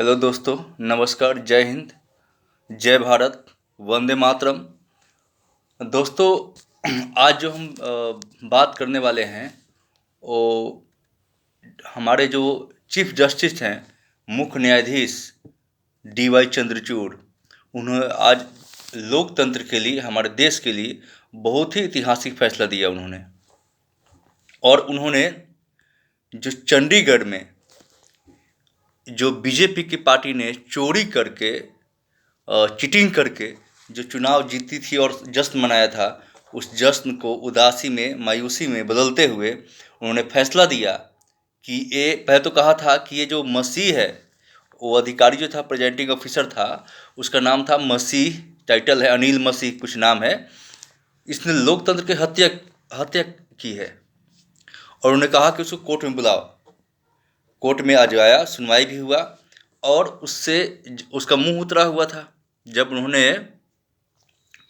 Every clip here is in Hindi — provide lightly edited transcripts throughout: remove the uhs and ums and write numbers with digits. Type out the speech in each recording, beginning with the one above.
हेलो दोस्तों, नमस्कार। जय हिंद, जय भारत, वंदे मातरम। दोस्तों, आज जो हम बात करने वाले हैं वो हमारे जो चीफ जस्टिस हैं, मुख्य न्यायाधीश DY चंद्रचूड़। उन्होंने आज लोकतंत्र के लिए, हमारे देश के लिए बहुत ही ऐतिहासिक फैसला दिया उन्होंने। और उन्होंने जो चंडीगढ़ में जो बीजेपी की पार्टी ने चोरी करके, चीटिंग करके जो चुनाव जीती थी और जश्न मनाया था, उस जश्न को उदासी में, मायूसी में बदलते हुए उन्होंने फैसला दिया कि ये, पहले तो कहा था कि ये जो मसीह है, वो अधिकारी जो था, प्रेजेंटिंग ऑफिसर था, उसका नाम था मसीह, टाइटल है अनिल मसीह, कुछ नाम है। इसने लोकतंत्र की हत्या हत्या की है। और उन्होंने कहा कि उसको कोर्ट में बुलाओ। कोर्ट में आज आया, सुनवाई भी हुआ और उससे उसका मुंह उतरा हुआ था। जब उन्होंने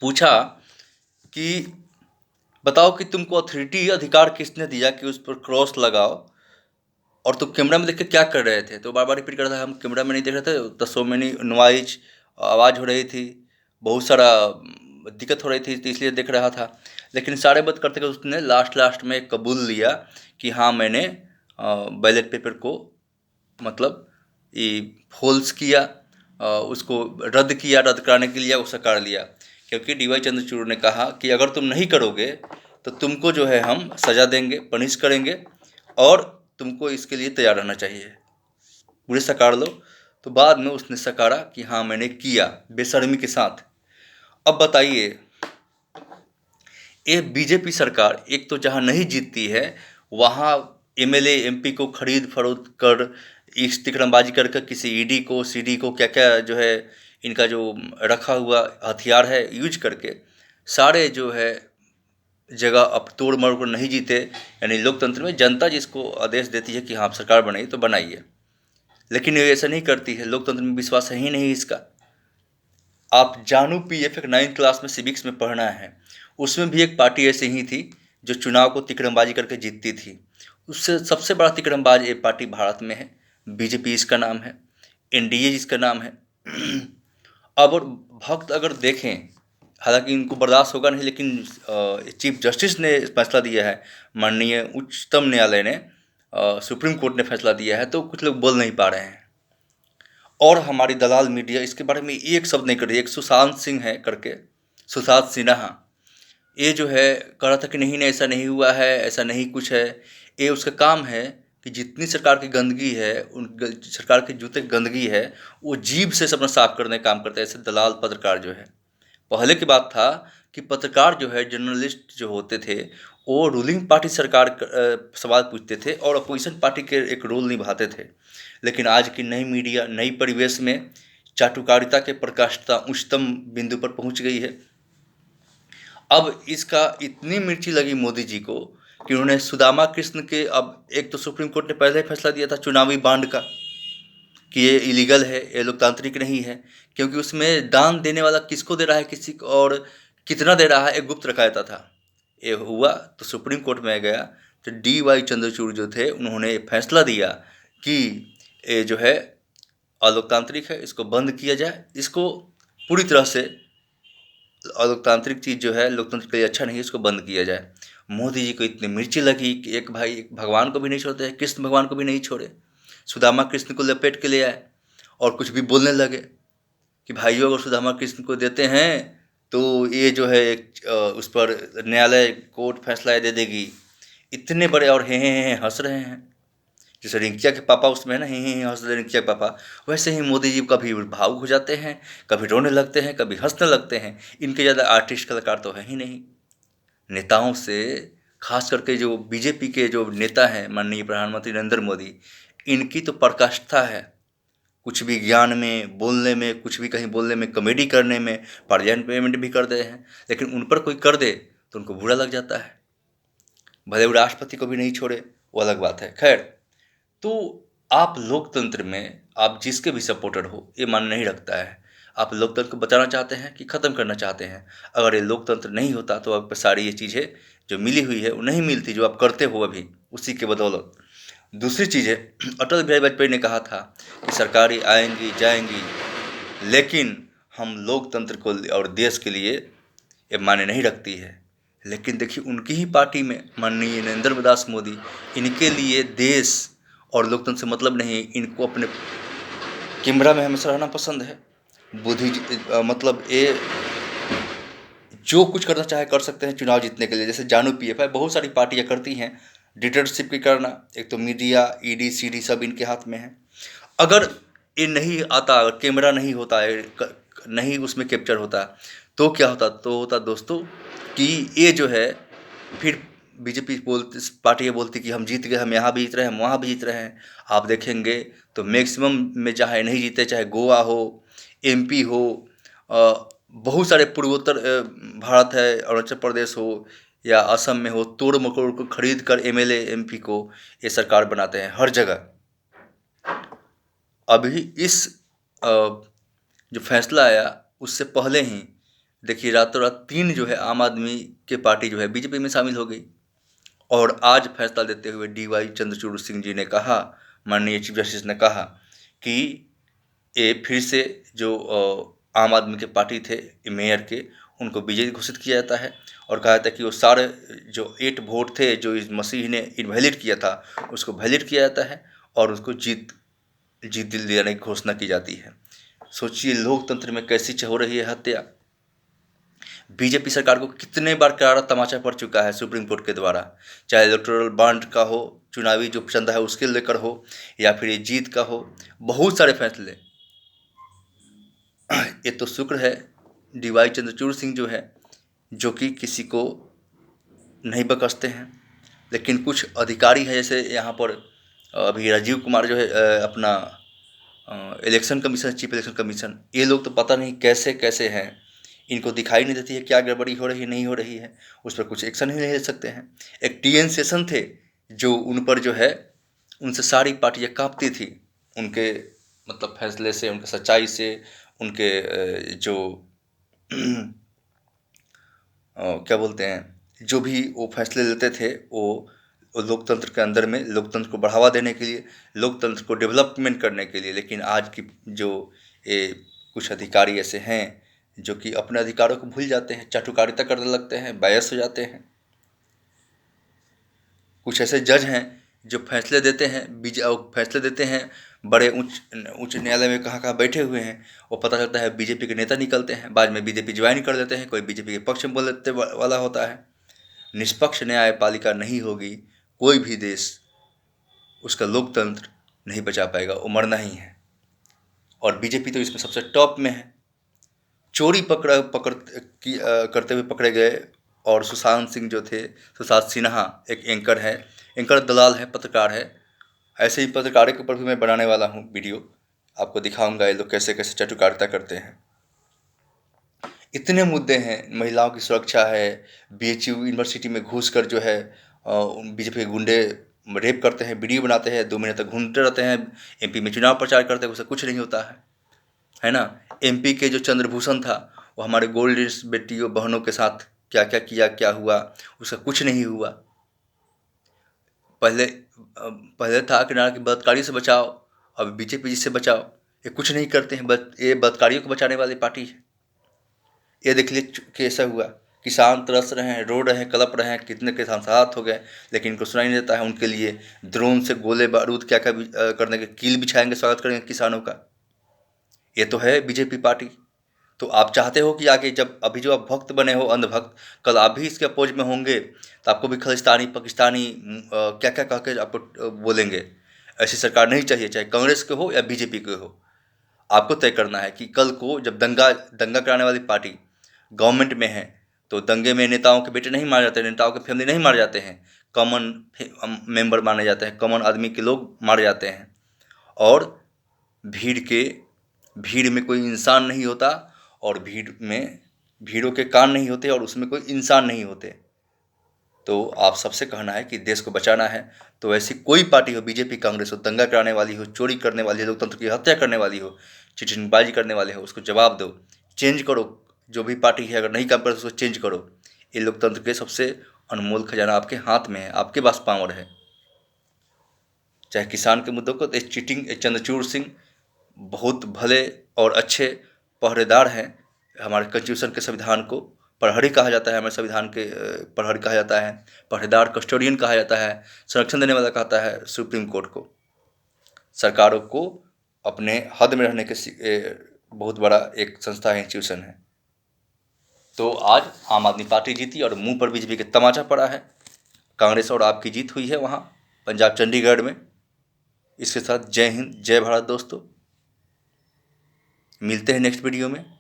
पूछा कि बताओ कि तुमको अथॉरिटी, अधिकार किसने दिया कि उस पर क्रॉस लगाओ, और तुम कैमरा में देख के क्या कर रहे थे? तो बार बार रिपीट कर रहा था, हम कैमरा में नहीं देख रहे थे, द सो मेनी नॉइज, आवाज़ हो रही थी, बहुत सारा दिक्कत हो रही थी, तो इसलिए देख रहा था। लेकिन सारे बात करते करते उसने लास्ट में कबूल लिया कि हाँ, मैंने बैलेट पेपर को मतलब ये फोल्स किया, उसको रद्द किया, रद्द कराने के लिए उसे कर लिया। क्योंकि DY चंद्रचूड़ ने कहा कि अगर तुम नहीं करोगे तो तुमको जो है हम सज़ा देंगे, पनिश करेंगे, और तुमको इसके लिए तैयार रहना चाहिए, पूरे सकार लो। तो बाद में उसने सकारा कि हाँ, मैंने किया, बेशर्मी के साथ। अब बताइए, ये बीजेपी सरकार एक तो जहाँ नहीं जीतती है, वहाँ MLA MP को खरीद फरोख्त कर, इस तिकड़मबाजी करके किसी ED को, CD को, क्या क्या जो है इनका जो रखा हुआ हथियार है, यूज करके सारे जो है जगह अब तोड़ मरोड़ कर नहीं जीते। यानी लोकतंत्र में जनता जिसको आदेश देती है कि हाँ, आप सरकार बनाइए तो बनाइए, लेकिन ये ऐसा नहीं करती है। लोकतंत्र में विश्वास है ही नहीं इसका। आप जानू PF एक 9th क्लास में सिविक्स में पढ़ना है, उसमें भी एक पार्टी ऐसी ही थी जो चुनाव को तिकड़मबाजी करके जीतती थी। उससे सबसे बड़ा तिकड़मबाज ये पार्टी भारत में है, बीजेपी इसका नाम है, NDA जिसका नाम है। अब और भक्त अगर देखें, हालांकि इनको बर्दाश्त होगा नहीं, लेकिन चीफ जस्टिस ने फैसला दिया है, माननीय उच्चतम न्यायालय ने, सुप्रीम कोर्ट ने फैसला दिया है, तो कुछ लोग बोल नहीं पा रहे हैं। और हमारी दलाल मीडिया इसके बारे में एक शब्द नहीं कर रही। एक सुशांत सिंह है करके, सुशांत सिन्हा, ये जो है कह रहा था कि नहीं नहीं, ऐसा नहीं हुआ है, ऐसा नहीं कुछ है। ये उसका काम है कि जितनी सरकार की गंदगी है, सरकार के जूते गंदगी है, वो जीभ से अपना साफ करने का काम करता है। ऐसे दलाल पत्रकार जो है, पहले की बात था कि पत्रकार जो है, जर्नलिस्ट जो होते थे, वो रूलिंग पार्टी सरकार सवाल पूछते थे और अपोजिशन पार्टी के एक रोल निभाते थे। लेकिन आज की नई मीडिया, नई परिवेश में चाटुकारिता के प्रकाष्ठता उच्चतम बिंदु पर पहुंच गई है। अब इसका इतनी मिर्ची लगी मोदी जी को कि उन्होंने सुदामा कृष्ण के, अब एक तो सुप्रीम कोर्ट ने पहले ही फैसला दिया था चुनावी बॉन्ड का कि ये इलीगल है, ये लोकतांत्रिक नहीं है, क्योंकि उसमें दान देने वाला किसको दे रहा है, किसी को, और कितना दे रहा है, एक गुप्त रखा जाता था। ये हुआ तो सुप्रीम कोर्ट में गया, तो DY चंद्रचूड़ जो थे, उन्होंने फैसला दिया कि ये जो है अलोकतांत्रिक है, इसको बंद किया जाए, इसको पूरी तरह से अलोकतांत्रिक चीज़ जो है लोकतंत्र के लिए अच्छा नहीं है, इसको बंद किया जाए। मोदी जी को इतनी मिर्ची लगी कि एक भाई, एक भगवान को भी नहीं छोड़ते हैं, कृष्ण भगवान को भी नहीं छोड़े, सुदामा कृष्ण को लपेट के ले आए और कुछ भी बोलने लगे कि भाइयों, अगर सुदामा कृष्ण को देते हैं तो ये जो है उस पर न्यायालय, कोर्ट फैसला दे देगी। इतने बड़े, और हे हंस रहे हैं, जैसे रिंकिया के पापा उसमें है ना, हे हंस रहे रिंकिया के पापा, वैसे ही मोदी जी कभी भावुक हो जाते हैं, कभी रोने लगते हैं, कभी हंसने लगते हैं। इनके ज़्यादा आर्टिस्ट, कलाकार तो है ही नहीं। नेताओं से, खास करके जो बीजेपी के जो नेता हैं, माननीय प्रधानमंत्री नरेंद्र मोदी, इनकी तो पराकाष्ठा है। कुछ भी ज्ञान में, बोलने में, कुछ भी कहीं बोलने में, कॉमेडी करने में, पार्लियामेंट भी कर दे हैं, लेकिन उन पर कोई कर दे तो उनको बुरा लग जाता है। भले वो राष्ट्रपति को भी नहीं छोड़े, वो अलग बात है। खैर, तो आप लोकतंत्र में आप जिसके भी सपोर्टर हो, ये मान्य नहीं रखता है। आप लोकतंत्र को बचाना चाहते हैं कि ख़त्म करना चाहते हैं? अगर ये लोकतंत्र नहीं होता तो आप सारी ये चीज़ें जो मिली हुई है वो नहीं मिलती, जो आप करते हो अभी, उसी के बदौलत। दूसरी चीज़ है, अटल बिहारी वाजपेयी ने कहा था कि सरकारें आएंगी जाएंगी, लेकिन हम लोकतंत्र को और देश के लिए ये मायने नहीं रखती है। लेकिन देखिए उनकी ही पार्टी में माननीय नरेंद्र दास मोदी, इनके लिए देश और लोकतंत्र से मतलब नहीं, इनको अपने कैमरा में हमेशा रहना पसंद है। मतलब ये जो कुछ करना चाहे कर सकते हैं चुनाव जीतने के लिए। जैसे जानू पीएफआई बहुत सारी पार्टियां करती हैं डिक्टेटरशिप की करना, एक तो मीडिया, ईडी सीडी सब इनके हाथ में है। अगर ये नहीं आता, अगर कैमरा नहीं होता है, नहीं उसमें कैप्चर होता, तो क्या होता? तो होता दोस्तों कि ये जो है फिर बीजेपी बोलती, पार्टी ये बोलती कि हम जीत गए, हम यहाँ भी जीत रहे हैं, हम वहाँ भी जीत रहे हैं। आप देखेंगे तो मैक्सिमम में चाहे नहीं जीते, चाहे गोवा हो, एमपी हो, बहुत सारे पूर्वोत्तर भारत है, अरुणाचल प्रदेश हो या असम में हो, तोड़ मकोड़ को खरीद कर एमएलए एमपी को ये सरकार बनाते हैं हर जगह। अभी इस जो फैसला आया उससे पहले ही देखिए रातों रात 3 जो है आम आदमी के पार्टी जो है बीजेपी में शामिल हो गई। और आज फैसला देते हुए डीवाई चंद्रचूड़ सिंह जी ने कहा, माननीय चीफ जस्टिस ने कहा कि ये फिर से जो आम आदमी के पार्टी थे मेयर के, उनको विजयी घोषित किया जाता है। और कहा था कि वो सारे जो 8 वोट थे जो इस मसीह ने इनवैलिड किया था, उसको वैलिड किया जाता है और उसको जीत दिलाने की घोषणा की जाती है। सोचिए लोकतंत्र में कैसी हो रही है हत्या। बीजेपी सरकार को कितने बार करारा तमाचा पड़ चुका है सुप्रीम कोर्ट के द्वारा, चाहे इलेक्टोरल बॉन्ड का हो, चुनावी जो चंदा है उसके लेकर हो, या फिर ये जीत का हो, बहुत सारे फैसले। ये तो शुक्र है डीवाई चंद्रचूड़ सिंह जो है, जो कि किसी को नहीं बकसते हैं। लेकिन कुछ अधिकारी है, जैसे यहाँ पर अभी राजीव कुमार जो है अपना election commission, chief election commission, ये लोग तो पता नहीं कैसे कैसे हैं। इनको दिखाई नहीं देती है क्या गड़बड़ी हो रही है, नहीं हो रही है, उस पर कुछ एक्शन ही नहीं ले सकते हैं। एक टीएन सेशन थे जो उन पर जो है, उनसे सारी पार्टियां कांपती थी, उनके मतलब फैसले से, उनके सच्चाई से, उनके जो क्या बोलते हैं, जो भी वो फैसले लेते थे वो लोकतंत्र के अंदर में लोकतंत्र को बढ़ावा देने के लिए, लोकतंत्र को डेवलपमेंट करने के लिए। लेकिन आज की जो ये कुछ अधिकारी ऐसे हैं जो कि अपने अधिकारों को भूल जाते हैं, चाटुकारिता करने लगते हैं, बायस हो जाते हैं। कुछ ऐसे जज हैं जो फैसले देते हैं, फैसले देते हैं बड़े उच्च न्यायालय में कहाँ कहाँ बैठे हुए हैं, वो पता चलता है बीजेपी के नेता निकलते हैं, बाद में बीजेपी ज्वाइन कर लेते हैं, कोई बीजेपी के पक्ष में बोल देते वाला होता है। निष्पक्ष न्यायपालिका नहीं होगी, कोई भी देश, उसका लोकतंत्र नहीं बचा पाएगा, वो मरना ही है। और बीजेपी तो इसमें सबसे टॉप में है। चोरी करते हुए पकड़े गए, और सुशांत सिंह जो थे, सुशांत सिन्हा एक एंकर है, एंकर दलाल है, पत्रकार है। ऐसे ही पत्रकारों के ऊपर भी मैं बनाने वाला हूँ वीडियो, आपको दिखाऊंगा ये लोग कैसे कैसे चाटुकारिता करते हैं। इतने मुद्दे हैं, महिलाओं की सुरक्षा है, बीएचयू यूनिवर्सिटी में घुस कर जो है बीजेपी के गुंडे रेप करते हैं, वीडियो बनाते हैं, 2 महीने तक घूमते रहते हैं, एमपी में चुनाव प्रचार करते हैं, उससे कुछ नहीं होता है ना। एमपी के जो चंद्रभूषण था, वो हमारे गोल्ड बेटियों बहनों के साथ क्या क्या किया, क्या हुआ, उसका कुछ नहीं हुआ। पहले था कि नारा की बलात्कारी से बचाओ, अब बीजेपी जिससे बचाओ, ये कुछ नहीं करते हैं, ये बलात्कारियों को बचाने वाली पार्टी है। ये देख लीजिए कैसा हुआ, किसान तरस रहे हैं, रो रहे हैं, कलप रहे हैं, कितने किसान शहादत हो गए, लेकिन इनको सुनाई नहीं देता है। उनके लिए ड्रोन से गोले बारूद क्या क्या करने के कील बिछाएंगे, स्वागत करेंगे किसानों का। ये तो है बीजेपी पार्टी। तो आप चाहते हो कि आगे, जब अभी जो आप भक्त बने हो, अंधभक्त, कल आप भी इसके अपोज में होंगे तो आपको भी खालिस्तानी, पाकिस्तानी क्या क्या कह के आपको बोलेंगे। ऐसी सरकार नहीं चाहिए, चाहे कांग्रेस के हो या बीजेपी के हो। आपको तय करना है कि कल को जब दंगा कराने वाली पार्टी गवर्नमेंट में है, तो दंगे में नेताओं के बेटे नहीं मारे जाते, नेताओं के फैमिली नहीं मारे जाते हैं, कॉमन मेंबर माने जाते हैं, कॉमन आदमी के लोग मारे जाते हैं। और भीड़ में कोई इंसान नहीं होता, और भीड़ों के कान नहीं होते, और उसमें कोई इंसान नहीं होते। तो आप सबसे कहना है कि देश को बचाना है, तो ऐसी कोई पार्टी हो, बीजेपी कांग्रेस हो, दंगा कराने वाली हो, चोरी करने वाली हो, लोकतंत्र की हत्या करने वाली हो, चिटिंगबाजी करने वाले हो, उसको जवाब दो, चेंज करो। जो भी पार्टी है अगर नहीं काम करती उसको चेंज करो। ये लोकतंत्र के सबसे अनमोल खजाना आपके हाथ में है, आपके पास पावर है। चाहे किसान के मुद्दों को, चीटिंग चंद्रचूड़ सिंह बहुत भले और अच्छे पहरेदार हैं हमारे कॉन्स्टिट्यूशन के, संविधान को प्रहरी कहा जाता है, हमारे संविधान के प्रहरी कहा जाता है, पहरेदार कस्टोडियन कहा जाता है, संरक्षण देने वाला कहता है सुप्रीम कोर्ट को। सरकारों को अपने हद में रहने के बहुत बड़ा एक संस्था है, इंस्टीट्यूशन है। तो आज आम आदमी पार्टी जीती और मुंह पर बीजेपी के तमाचा पड़ा है। कांग्रेस और आपकी जीत हुई है वहाँ पंजाब चंडीगढ़ में। इसके साथ जय हिंद, जय भारत दोस्तों। मिलते हैं नेक्स्ट वीडियो में।